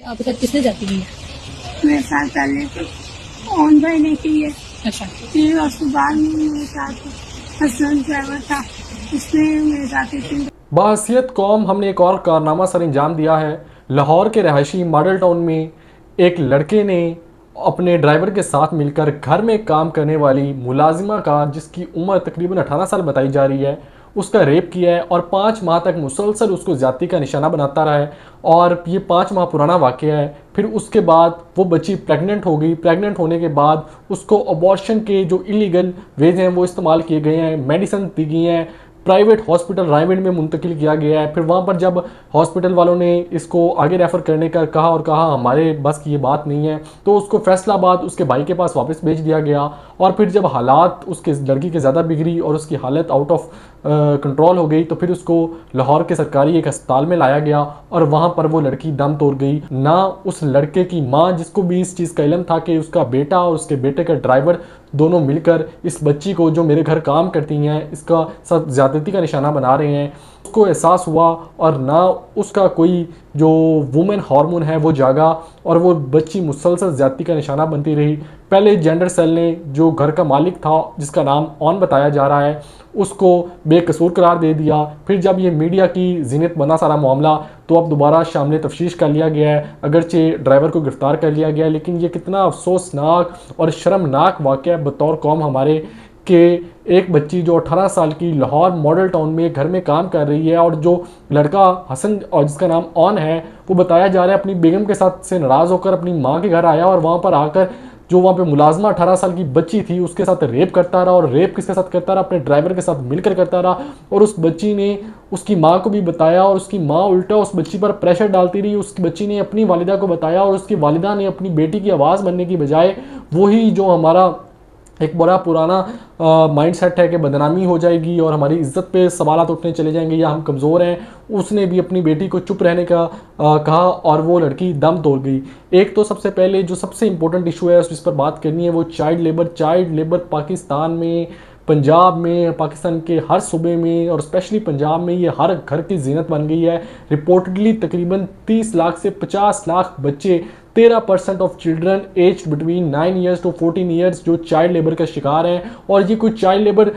आपके साथ किसने जाती की है? मेरे साथ पहले तो ओन भाई ने की है, अच्छा, फिर उसके बाद में मेरे साथ हसन ड्राइवर था, उसने मेरे साथ इतनी बाहसियत कौम हमने एक और कारनामा सर अंजाम दिया है। लाहौर के रहायशी मॉडल टाउन में एक लड़के ने अपने ड्राइवर के साथ मिलकर घर में काम करने वाली मुलाजिमा का, जिसकी उम्र तकरीबन 18 साल बताई जा रही है, उसका रेप किया है और 5 माह तक मुसलसल उसको ज़्यादती का निशाना बनाता रहा है। और ये 5 माह पुराना वाक़या है। फिर उसके बाद वो बच्ची प्रेग्नेंट हो गई। प्रेग्नेंट होने के बाद उसको अबॉर्शन के जो इलीगल वेज हैं वो इस्तेमाल किए गए हैं, मेडिसिन दी गई हैं, प्राइवेट हॉस्पिटल रायगढ़ में मुंतकिल किया गया है। फिर वहाँ पर जब हॉस्पिटल वालों ने इसको आगे रेफ़र करने का कहा और कहा हमारे बस की ये बात नहीं है, तो उसको फैसलाबाद उसके भाई के पास वापस भेज दिया गया। और फिर जब हालात उसके लड़की के ज़्यादा बिगड़ी और उसकी हालत आउट ऑफ कंट्रोल हो गई, तो फिर उसको लाहौर के सरकारी एक अस्पताल में लाया गया और वहाँ पर वो लड़की दम तोड़ गई। ना उस लड़के की माँ, जिसको भी इस चीज़ का इल्म था कि उसका बेटा और उसके बेटे का ड्राइवर दोनों मिलकर इस बच्ची को, जो मेरे घर काम करती हैं, इसका साथ ज़्यादती का निशाना बना रहे हैं, उसको एहसास हुआ। और ना उसका कोई जो वुमेन हार्मोन है वो जागा और वो बच्ची मुसलसल ज़्यादती का निशाना बनती रही। पहले जेंडर सेल ने, जो घर का मालिक था जिसका नाम ऑन बताया जा रहा है, उसको बेकसूर करार दे दिया। फिर जब ये मीडिया की जीनत बना सारा मामला, तो अब दोबारा शामिल तफ्तीश कर लिया गया है। अगरचे ड्राइवर को गिरफ्तार कर लिया गया है, लेकिन ये कितना अफसोसनाक और शर्मनाक वाक़या है बतौर कौम हमारे, कि एक बच्ची जो 18 साल की लाहौर मॉडल टाउन में घर में काम कर रही है, और जो लड़का हसन और जिसका नाम ऑन है, वो बताया जा रहा है अपनी बेगम के साथ से नाराज़ होकर अपनी माँ के घर आया और वहाँ पर आकर जो वहाँ पे मुलाजमा 18 साल की बच्ची थी उसके साथ रेप करता रहा। और रेप किसके साथ करता रहा? अपने ड्राइवर के साथ मिलकर करता रहा। और उस बच्ची ने उसकी माँ को भी बताया और उसकी माँ उल्टा उस बच्ची पर प्रेशर डालती रही। उसकी बच्ची ने अपनी वालिदा को बताया और उसकी वालिदा ने अपनी बेटी की आवाज़ बनने की बजाय वही जो हमारा एक बड़ा पुराना माइंड सेट है कि बदनामी हो जाएगी और हमारी इज्जत पे सवालात उठने चले जाएंगे या हम कमज़ोर हैं, उसने भी अपनी बेटी को चुप रहने का कहा और वो लड़की दम तोड़ गई। एक तो सबसे पहले जो सबसे इंपॉर्टेंट इशू है जिस पर बात करनी है वो child labour. Child labour Pakistan में, पंजाब में, पाकिस्तान के हर सूबे में और स्पेशली पंजाब में ये हर घर की जीनत बन गई है। रिपोर्टेडली तकरीबन 30 लाख से 50 लाख बच्चे, 13% of children age between 9 years to 14 years जो चाइल्ड लेबर का शिकार हैं। और ये कोई चाइल्ड लेबर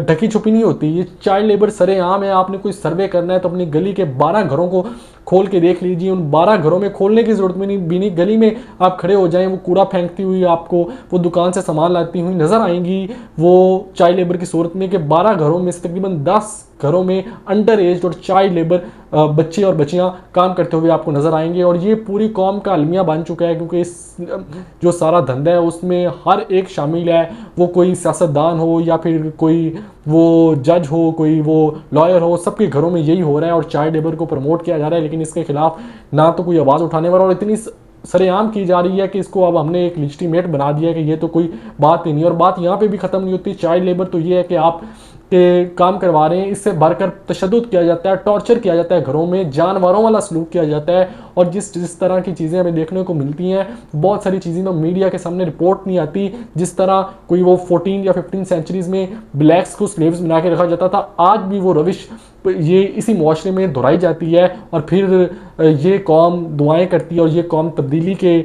ढकी छुपी नहीं होती, ये चाइल्ड लेबर सरेआम है। आपने कोई सर्वे करना है तो अपनी गली के 12 घरों को खोल के देख लीजिए। उन 12 घरों में खोलने की जरूरत भी नहीं, गली में आप खड़े हो जाएं, वो कूड़ा फेंकती हुई आपको, वो दुकान से सामान लाती हुई नजर आएंगी वो चाइल्ड लेबर की सूरत में। कि 12 घरों में से तकरीबन 10 घरों में अंडर एज और चाइल्ड लेबर बच्चे और बच्चियां काम करते हुए आपको नजर आएंगे। और ये पूरी कौम का अलमिया बन चुका है, क्योंकि इस जो सारा धंधा है उसमें हर एक शामिल है। वो कोई सियासतदान हो या फिर कोई वो जज हो, कोई वो लॉयर हो, सबके घरों में यही हो रहा है और चाइल्ड लेबर को प्रमोट किया जा रहा है। लेकिन इसके खिलाफ ना तो कोई आवाज़ उठाने वाला, और इतनी सरेआम की जा रही है कि इसको अब हमने एक लिजिटिमेट बना दिया है कि ये तो कोई बात ही नहीं। और बात यहाँ पे भी ख़त्म नहीं होती। चाइल्ड लेबर तो ये है कि आप के काम करवा रहे हैं, इससे बढ़कर तशद्दुद किया जाता है, टॉर्चर किया जाता है, घरों में जानवरों वाला सलूक किया जाता है। और जिस तरह की चीज़ें हमें देखने को मिलती हैं, बहुत सारी चीज़ें तो मीडिया के सामने रिपोर्ट नहीं आती। जिस तरह कोई वो 14 या 15 सेंचुरीज़ में ब्लैक्स को स्लेव्स बना के रखा जाता था, आज भी वो रविश ये इसी मुआशरे में दोहराई जाती है। और फिर ये कौम दुआएं करती है और ये कौम तब्दीली के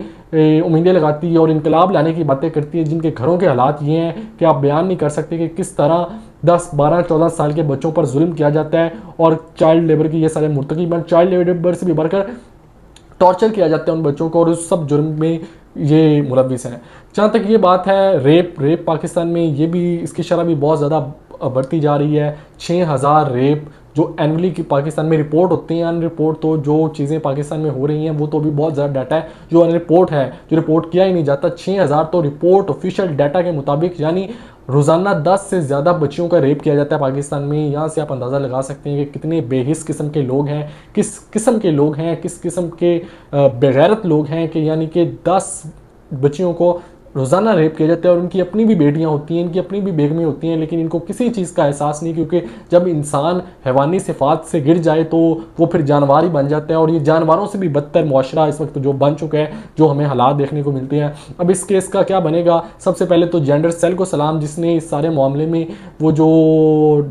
उम्मीदें लगाती है और इनकलाब लाने की बातें करती है, जिनके घरों के हालात ये हैं कि आप बयान नहीं कर सकते कि किस तरह 10, 12, 14 साल के बच्चों पर जुल्म किया जाता है। और चाइल्ड लेबर की ये सारे मुर्तकिब हैं, चाइल्ड लेबर से भी बढ़कर टॉर्चर किया जाता है उन बच्चों को, और उस सब जुर्म में ये मुलविस हैं। जहाँ तक ये बात है रेप पाकिस्तान में, ये भी इसकी शरह भी बहुत ज़्यादा बढ़ती जा रही है। 6000 रेप जो एनुअली की पाकिस्तान में रिपोर्ट होती हैं। अनरिपोर्ट तो जो चीज़ें पाकिस्तान में हो रही हैं वो तो भी बहुत ज़्यादा डाटा है जो अनरिपोर्ट है, जो रिपोर्ट किया ही नहीं जाता। 6000 तो रिपोर्ट ऑफिशियल डाटा के मुताबिक, यानी रोज़ाना 10 से ज़्यादा बच्चियों का रेप किया जाता है पाकिस्तान में। यहाँ से आप अंदाज़ा लगा सकते हैं कि कितने बेहिस किस्म के लोग हैं, किस किस्म के लोग हैं, किस किस्म के बेगैरत लोग हैं, कि यानी कि 10 बच्चियों को रोज़ाना रेप किया जाता है। और उनकी अपनी भी बेटियां होती हैं, इनकी अपनी भी बेगमें होती हैं, लेकिन इनको किसी चीज़ का एहसास नहीं, क्योंकि जब इंसान हैवानी सिफात से गिर जाए तो वो फिर जानवर ही बन जाता है। और ये जानवरों से भी बदतर मुआशरा इस वक्त जो बन चुका है, जो हमें हालात देखने को मिलते हैं। अब इस केस का क्या बनेगा? सबसे पहले तो जेंडर सेल को सलाम, जिसने इस सारे मामले में वो जो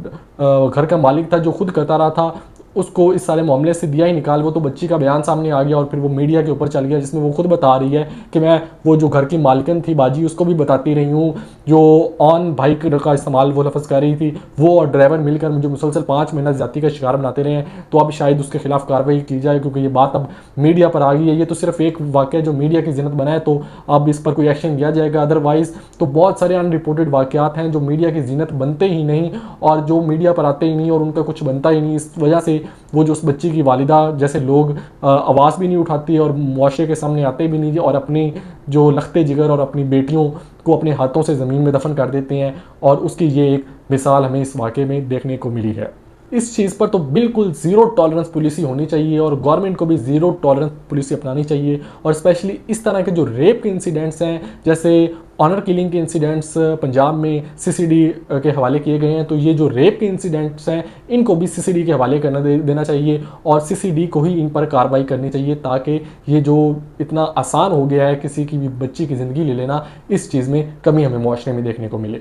घर का मालिक था जो खुद करता रहा था, उसको इस सारे मामले से दिया ही निकाल। वो तो बच्ची का बयान सामने आ गया और फिर वो मीडिया के ऊपर चल गया, जिसमें वो खुद बता रही है कि मैं वो जो घर की मालकिन थी बाजी, उसको भी बताती रही हूँ, जो ऑन बाइक का इस्तेमाल वो लफ्ज़ कर रही थी, वो और ड्राइवर मिलकर मुझे मुसलसल 5 महीना ज़्यादती का शिकार बनाते रहे हैं। तो अब शायद उसके खिलाफ कार्रवाई की जाए, क्योंकि ये बात अब मीडिया पर आ गई है। ये तो सिर्फ एक वाक़या जो मीडिया की जिन्नत बनाए, तो अब इस पर कोई एक्शन लिया जाएगा। अदरवाइज़ तो बहुत सारे अनरिपोर्टेड वाक़यात हैं जो मीडिया की जिन्नत बनते ही नहीं और जो मीडिया पर आते ही नहीं और उनका कुछ बनता ही नहीं। इस वजह से वो जो उस बच्ची की वालिदा जैसे लोग आवाज़ भी नहीं उठाती और मुआशरे के सामने आते भी नहीं, और अपनी जो लखते जिगर और अपनी बेटियों को अपने हाथों से ज़मीन में दफन कर देते हैं। और उसकी ये एक मिसाल हमें इस वाक़े में देखने को मिली है। इस चीज़ पर तो बिल्कुल ज़ीरो टॉलरेंस पॉलिसी होनी चाहिए और गवर्नमेंट को भी ज़ीरो टॉलरेंस पॉलिसी अपनानी चाहिए। और स्पेशली इस तरह के जो रेप के इंसिडेंट्स हैं, जैसे ऑनर किलिंग के इंसिडेंट्स पंजाब में सीसीडी के हवाले किए गए हैं, तो ये जो रेप के इंसिडेंट्स हैं इनको भी सीसीडी के हवाले करना देना चाहिए और सीसीडी को ही इन पर कार्रवाई करनी चाहिए, ताकि ये जो इतना आसान हो गया है किसी की भी बच्ची की ज़िंदगी ले लेना, इस चीज़ में कमी हमें मुआशरे में देखने को मिले।